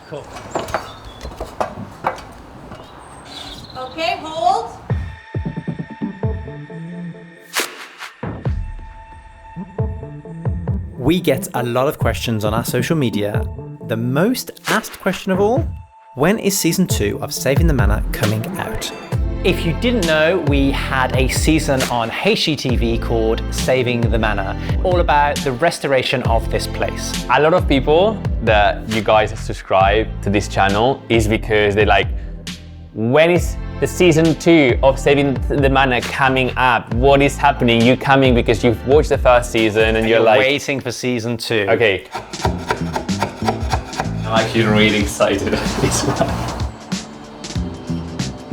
Cool. Okay, hold. We get a lot of questions on our social media. The most asked question of all, when is season 2 of Saving the Manor coming out? If you didn't know, we had a season on HGTV called Saving the Manor, all about the restoration of this place. A lot of people that you guys subscribe to this channel is because they're like, when is the season 2 of Saving the Manor coming up? What is happening? You coming because you've watched the first season and you're like... waiting for season 2. Okay. I'm actually really excited about this one.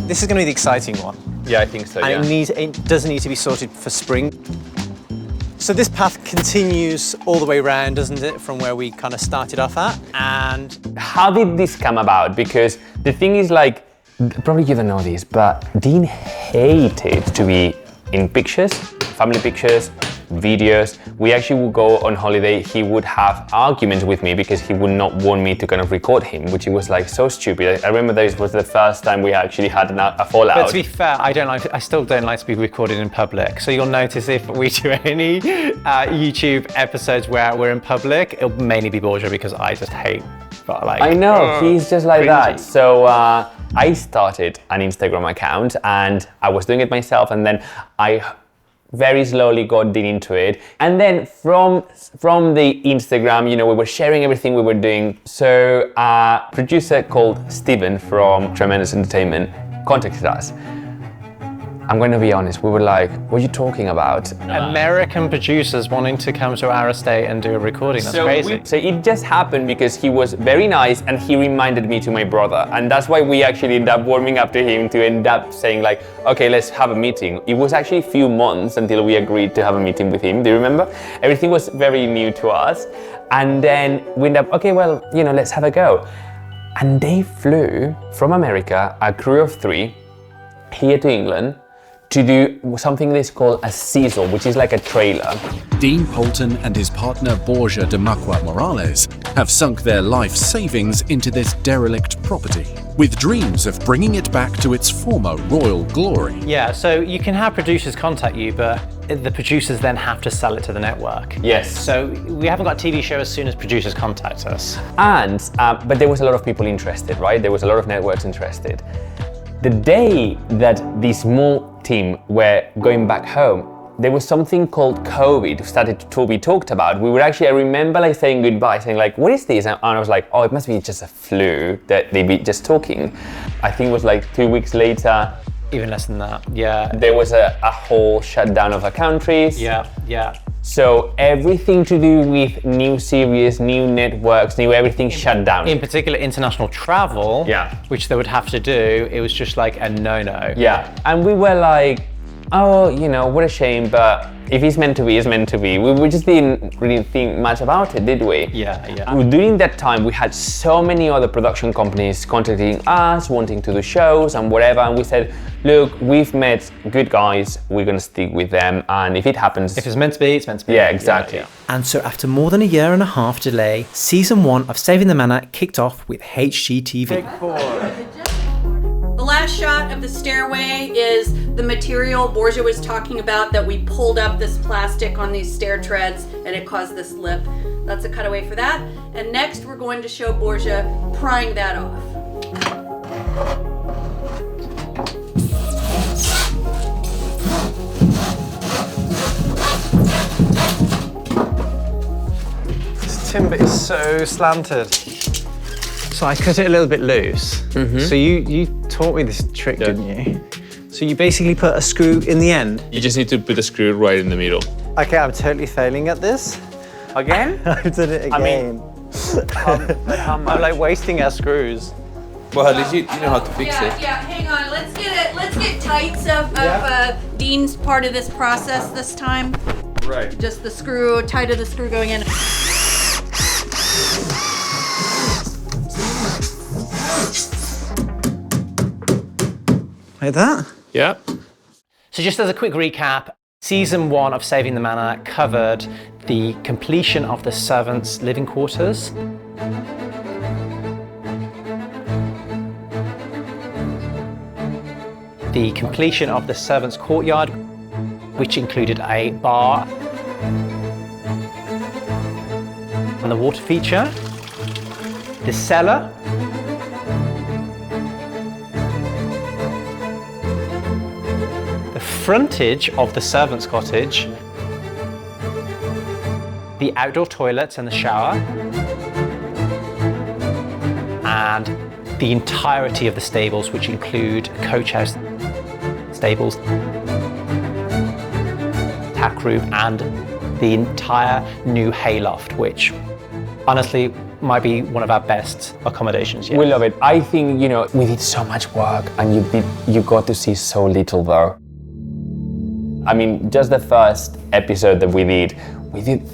This is going to be the exciting one. Yeah, I think so, yeah. And it does need to be sorted for spring. So this path continues all the way around, doesn't it, from where we kind of started off at? And how did this come about? Because the thing is, like, probably you don't know this, but Dean hated to be in pictures, family pictures, videos. We actually would go on holiday, he would have arguments with me because he would not want me to kind of record him, which was like so stupid. I remember this was the first time we actually had a fallout. But to be fair, I still don't like to be recorded in public. So you'll notice if we do any YouTube episodes where we're in public, it'll mainly be Borja because I just hate. But like, I know, he's just like cringy. that. So I started an Instagram account and I was doing it myself, and then I very slowly got into it. And then from the Instagram, you know, we were sharing everything we were doing. So a producer called Steven from Tremendous Entertainment contacted us. I'm going to be honest, we were like, what are you talking about? American producers wanting to come to our estate and do a recording, that's crazy. So it just happened because he was very nice and he reminded me to my brother. And that's why we actually ended up warming up to him to end up saying like, okay, let's have a meeting. It was actually a few months until we agreed to have a meeting with him. Do you remember? Everything was very new to us. And then we ended up, okay, well, you know, let's have a go. And they flew from America, a crew of 3, here to England, to do something that's called a sizzle, which is like a trailer. Dean Poulton and his partner Borja de Macua Morales have sunk their life savings into this derelict property, with dreams of bringing it back to its former royal glory. Yeah, so you can have producers contact you, but the producers then have to sell it to the network. Yes. So we haven't got a TV show as soon as producers contact us. And, but there was a lot of people interested, right? There was a lot of networks interested. The day that this small team were going back home, there was something called COVID started to be talked about. We were actually, I remember like saying goodbye, saying like, what is this? And I was like, oh, it must be just a flu that they be just talking. I think it was like 2 weeks later. Even less than that, yeah. There was a whole shutdown of the countries. Yeah, yeah. So everything to do with new series, new networks, new everything shut down. In particular, international travel, yeah, which they would have to do, it was just like a no-no. Yeah, and we were like, oh, you know, what a shame, but if it's meant to be, it's meant to be. We just didn't really think much about it, did we? Yeah, yeah. During that time, we had so many other production companies contacting us, wanting to do shows and whatever, and we said, look, we've met good guys, we're gonna stick with them, and if it happens... If it's meant to be, it's meant to be. Yeah, exactly. Yeah, yeah. And so after more than a year and a half delay, season 1 of Saving the Manor kicked off with HGTV. Take 4. The last shot of the stairway is the material Borja was talking about that we pulled up this plastic on these stair treads and it caused this lip. That's a cutaway for that. And next we're going to show Borja prying that off. This timber is so slanted. So I cut it a little bit loose. Mm-hmm. So you taught me this trick, didn't you? So you basically put a screw in the end? You just need to put a screw right in the middle. Okay, I'm totally failing at this. Again? I've done it again. I mean, I'm like wasting our screws. Well, at least you know how to fix it. Yeah, hang on. Let's get tights of Dean's part of this process this time. Right. Just the screw, tight of the screw going in. Like that? Yeah. So just as a quick recap, Season 1 of Saving the Manor covered the completion of the servants' living quarters, the completion of the servants' courtyard, which included a bar and the water feature, the cellar, the frontage of the servants' cottage, the outdoor toilets and the shower, and the entirety of the stables, which include coach house, stables, tack room, and the entire new hayloft, which honestly might be one of our best accommodations yet. We love it. I think, you know, we did so much work and you got to see so little though. I mean, just the first episode that we did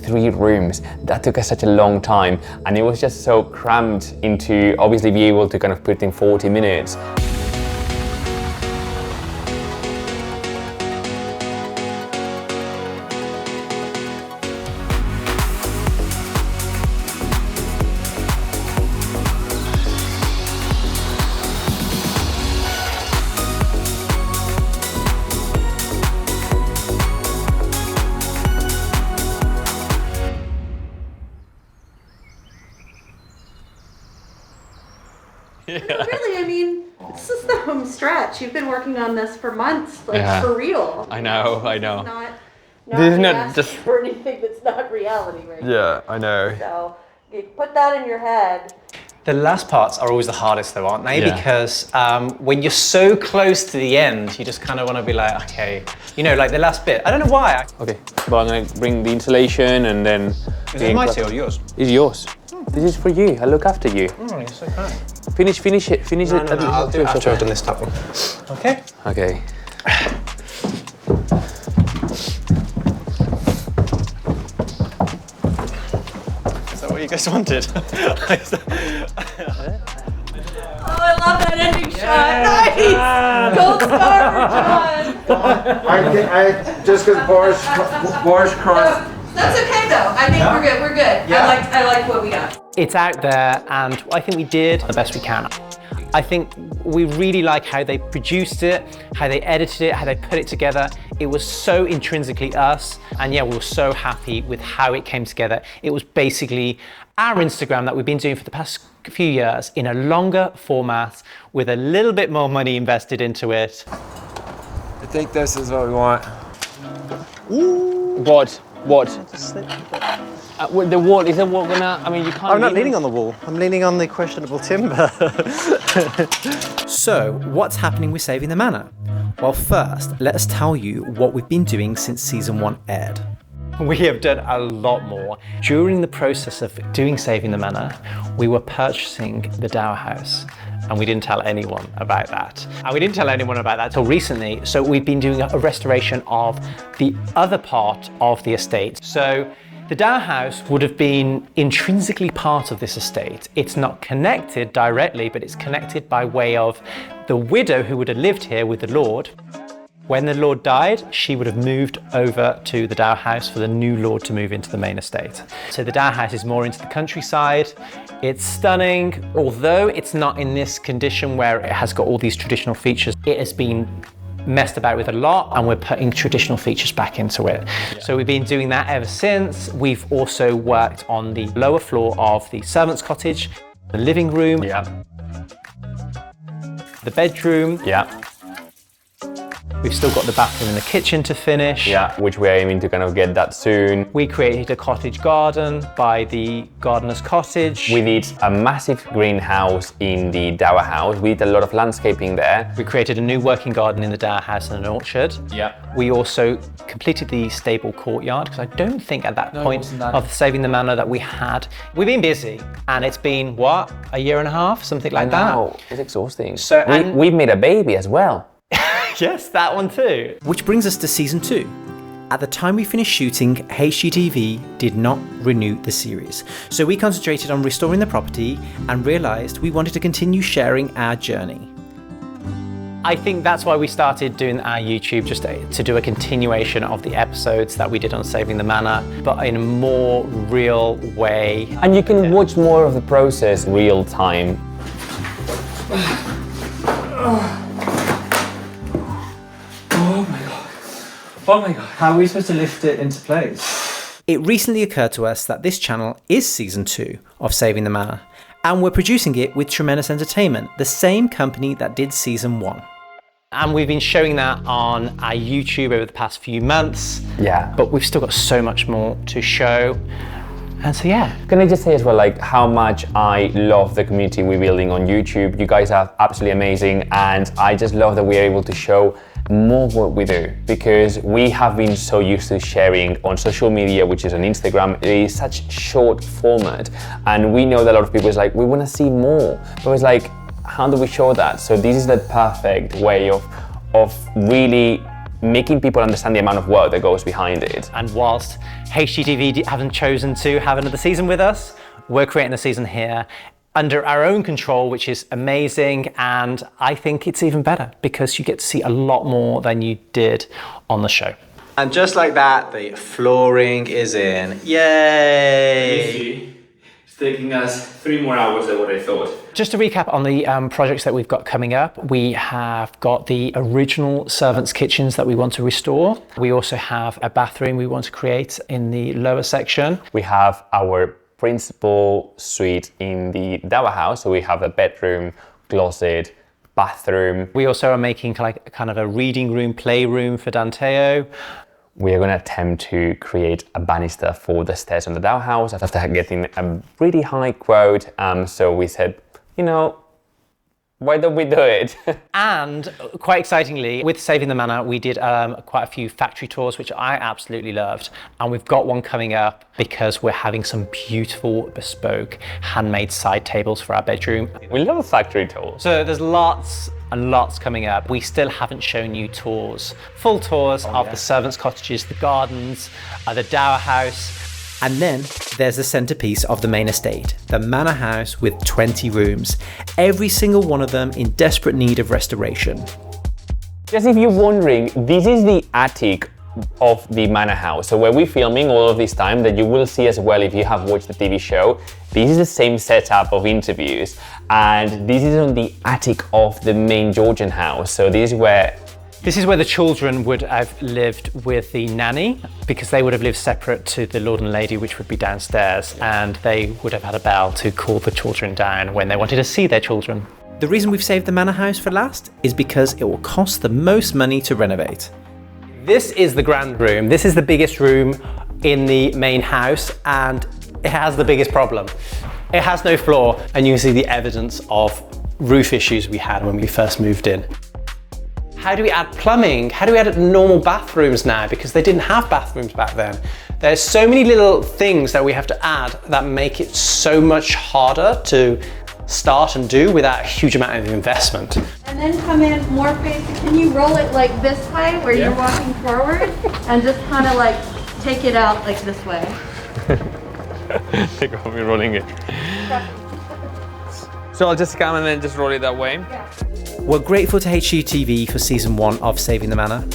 3 rooms. That took us such a long time and it was just so crammed into obviously be able to kind of put in 40 minutes. Really, I mean, this is the home stretch. You've been working on this for months, like Yeah. for real. I know. Not This is not asking just- for anything that's not reality right now. Yeah, I know. So you put that in your head. The last parts are always the hardest though, aren't they? Yeah. Because when you're so close to the end, you just kind of want to be like, okay, you know, like the last bit. I don't know why. Okay, well I'm gonna bring the insulation and then... Is it my tea or yours? It's yours. This is for you. I look after you. Oh, you're so kind. Finish it. No, I'll do it after I've done this top one. Okay. Okay. Is that what you guys wanted? Oh, I love that ending shot. Nice. Gold star for John. I just because Boris crossed. That's okay though. I think we're good. We're good. Yeah. I like what we got. It's out there, and I think we did the best we can. I think we really like how they produced it, how they edited it, how they put it together. It was so intrinsically us, and yeah, we were so happy with how it came together. It was basically our Instagram that we've been doing for the past few years in a longer format with a little bit more money invested into it. I think this is what we want. What? The wall, is the wall gonna, I mean you can't... I'm not leaning on the wall, I'm leaning on the questionable timber. So, what's happening with Saving the Manor? Well, first, let us tell you what we've been doing since season 1 aired. We have done a lot more. During the process of doing Saving the Manor, we were purchasing the Dower House, and we didn't tell anyone about that. And we didn't tell anyone about that till recently, so we've been doing a restoration of the other part of the estate. So the Dower House would have been intrinsically part of this estate. It's not connected directly, but it's connected by way of the widow who would have lived here with the Lord. When the Lord died, she would have moved over to the Dower House for the new Lord to move into the main estate. So the Dower House is more into the countryside. It's stunning, although it's not in this condition where it has got all these traditional features. It has been messed about with a lot, and we're putting traditional features back into it. Yeah. So we've been doing that ever since. We've also worked on the lower floor of the servants' cottage, the living room, the bedroom. We've still got the bathroom and the kitchen to finish. Yeah, which we're aiming to kind of get that soon. We created a cottage garden by the gardener's cottage. We did a massive greenhouse in the Dower House. We did a lot of landscaping there. We created a new working garden in the Dower House and an orchard. Yeah. We also completed the stable courtyard, because I don't think at that point of Saving the Manor that we had. We've been busy, and it's been, what, a year and a half? Something like that. It's exhausting. So, we've made a baby as well. Yes, that one too. Which brings us to season 2. At the time we finished shooting, HGTV did not renew the series. So we concentrated on restoring the property and realised we wanted to continue sharing our journey. I think that's why we started doing our YouTube, just to do a continuation of the episodes that we did on Saving the Manor, but in a more real way. And you can watch more of the process real time. Oh my god. How are we supposed to lift it into place? It recently occurred to us that this channel is season 2 of Saving the Manor, and we're producing it with Tremendous Entertainment, the same company that did season 1. And we've been showing that on our YouTube over the past few months. Yeah. But we've still got so much more to show. And so, yeah. Can I just say as well, like, how much I love the community we're building on YouTube. You guys are absolutely amazing, and I just love that we're able to show more of what we do, because we have been so used to sharing on social media, which is on Instagram. It is such short format, and we know that a lot of people is like, we want to see more, but it's like, how do we show that? So this is the perfect way of really making people understand the amount of work that goes behind it. And whilst HGTV haven't chosen to have another season with us, we're creating a season here under our own control, which is amazing. And I think it's even better because you get to see a lot more than you did on the show. And just like that, the flooring is in. Yay! It's taking us 3 more hours than what I thought. Just to recap on the projects that we've got coming up, we have got the original servants' kitchens that we want to restore. We also have a bathroom we want to create in the lower section. We have our principal suite in the Dower House, so we have a bedroom, closet, bathroom. We also are making like kind of a reading room, playroom for Danteo. We are going to attempt to create a banister for the stairs on the Dower House after getting a really high quote. So we said, you know, why don't we do it? And quite excitingly, with Saving the Manor, we did quite a few factory tours, which I absolutely loved. And we've got one coming up because we're having some beautiful bespoke handmade side tables for our bedroom. We love factory tours. So there's lots and lots coming up. We still haven't shown you tours, full tours of the servants' cottages, the gardens, the Dower House. And then there's the centerpiece of the main estate, the manor house with 20 rooms, every single one of them in desperate need of restoration. Just if you're wondering, this is the attic of the manor house. So where we're filming all of this time, that you will see as well if you have watched the TV show, this is the same setup of interviews. And this is on the attic of the main Georgian house. So this is where the children would have lived with the nanny, because they would have lived separate to the Lord and Lady, which would be downstairs, and they would have had a bell to call the children down when they wanted to see their children. The reason we've saved the manor house for last is because it will cost the most money to renovate. This is the grand room. This is the biggest room in the main house, and it has the biggest problem. It has no floor, and you can see the evidence of roof issues we had when we first moved in. How do we add plumbing? How do we add normal bathrooms now? Because they didn't have bathrooms back then. There's so many little things that we have to add that make it so much harder to start and do without a huge amount of investment. And then come in more basic. Can you roll it like this way where you're walking forward and just kind of like take it out like this way? Take off me rolling it. So I'll just come and then just roll it that way? Yeah. We're grateful to HGTV for season 1 of Saving the Manor.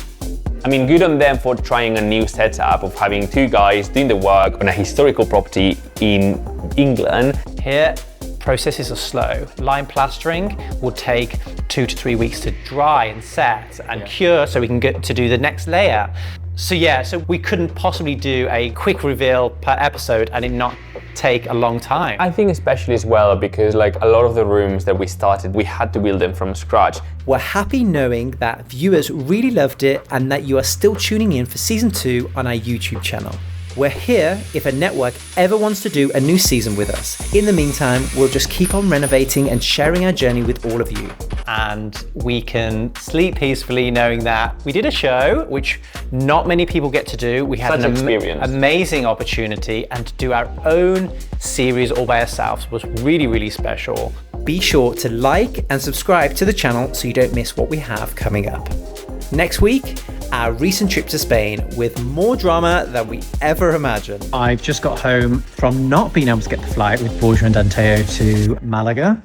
I mean, good on them for trying a new setup of having 2 guys doing the work on a historical property in England. Here, processes are slow. Lime plastering will take 2 to 3 weeks to dry and set and cure so we can get to do the next layer. So we couldn't possibly do a quick reveal per episode and it not take a long time. I think especially as well because like a lot of the rooms that we started, we had to build them from scratch. We're happy knowing that viewers really loved it and that you are still tuning in for season 2 on our YouTube channel. We're here if a network ever wants to do a new season with us. In the meantime, we'll just keep on renovating and sharing our journey with all of you. And we can sleep peacefully knowing that we did a show, which not many people get to do. We had an amazing opportunity, and to do our own series all by ourselves was really, really special. Be sure to like and subscribe to the channel so you don't miss what we have coming up. Next week, our recent trip to Spain with more drama than we ever imagined. I've just got home from not being able to get the flight with Borja and Danteo to Malaga.